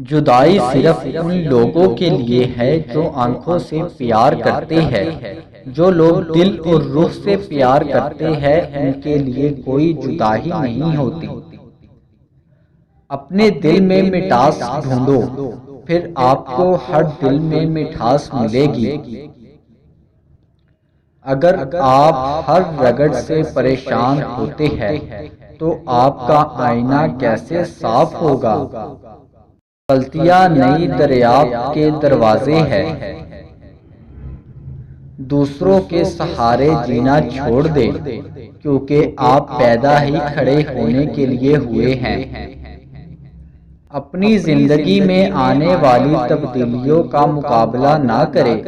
جدائی صرف ان لوگوں کے لیے ہے جو آنکھوں سے پیار کرتے ہیں۔ جو لوگ دل اور روح سے پیار کرتے ہیں ان کے لیے کوئی جدائی نہیں ہوتی۔ اپنے دل میں مٹھاس ڈھونڈو، پھر آپ کو ہر دل میں مٹھاس ملے گی۔ اگر آپ ہر رگڑ سے پریشان ہوتے ہیں تو آپ کا آئینہ کیسے صاف ہوگا؟ غلطیاں نئی دریافت کے دروازے ہیں۔ دوسروں کے سہارے جینا چھوڑ دیں، کیونکہ آپ پیدا ہی کھڑے ہونے کے لیے ہوئے ہیں۔ اپنی زندگی میں آنے والی تبدیلیوں کا مقابلہ نہ کریں،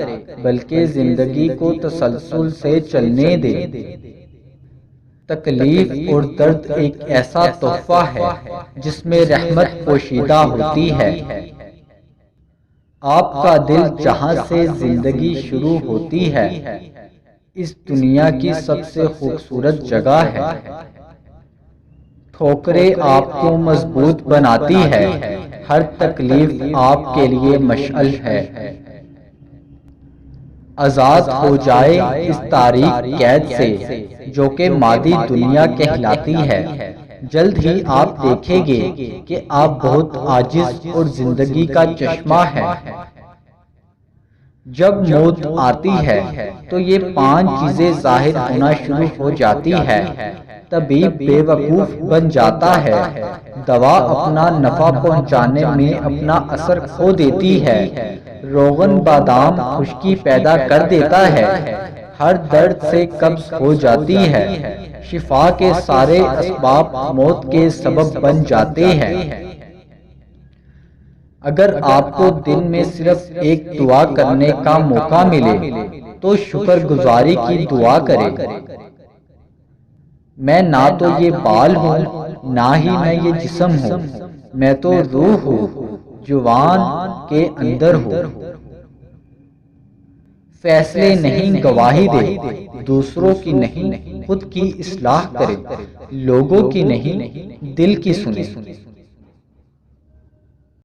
بلکہ زندگی کو تسلسل سے چلنے دیں۔ تکلیف اور درد ایک ایسا تحفہ ہے جس میں رحمت پوشیدہ ہوتی ہے۔ آپ کا دل جہاں سے زندگی شروع ہوتی ہے، اس دنیا کی سب سے خوبصورت جگہ ہے۔ ٹھوکریں آپ کو مضبوط بناتی ہے، ہر تکلیف آپ کے لیے مشعل ہے۔ آزاد ہو جائے اس تاریک قید سے جو کہ مادی دنیا کہلاتی ہے۔ جلد ہی آپ دیکھیں گے کہ آپ بہت عاجز اور زندگی کا چشمہ ہیں۔ جب موت آتی ہے تو یہ 5 چیزیں ظاہر ہونا شروع ہو جاتی ہے۔ طبیب بے وقوف بن جاتا ہے، دوا اپنا نفع پہنچانے میں اپنا اثر کھو دیتی ہے، روغن بادام خشکی پیدا کر دیتا ہے، ہر درد سے قبض ہو جاتی ہے، شفا کے سارے اسباب موت کے سبب بن جاتے ہیں۔ اگر آپ کو دن میں صرف ایک دعا کرنے کا موقع ملے تو شکر گزاری کی دعا کریں۔ میں نہ تو یہ بال ہوں، نہ ہی میں یہ جسم ہوں، میں تو روح ہوں، جوان کے اندر ہوں۔ فیصلے نہیں گواہی دے، دوسروں کی نہیں خود کی اصلاح کرے، لوگوں کی نہیں دل کی سنے۔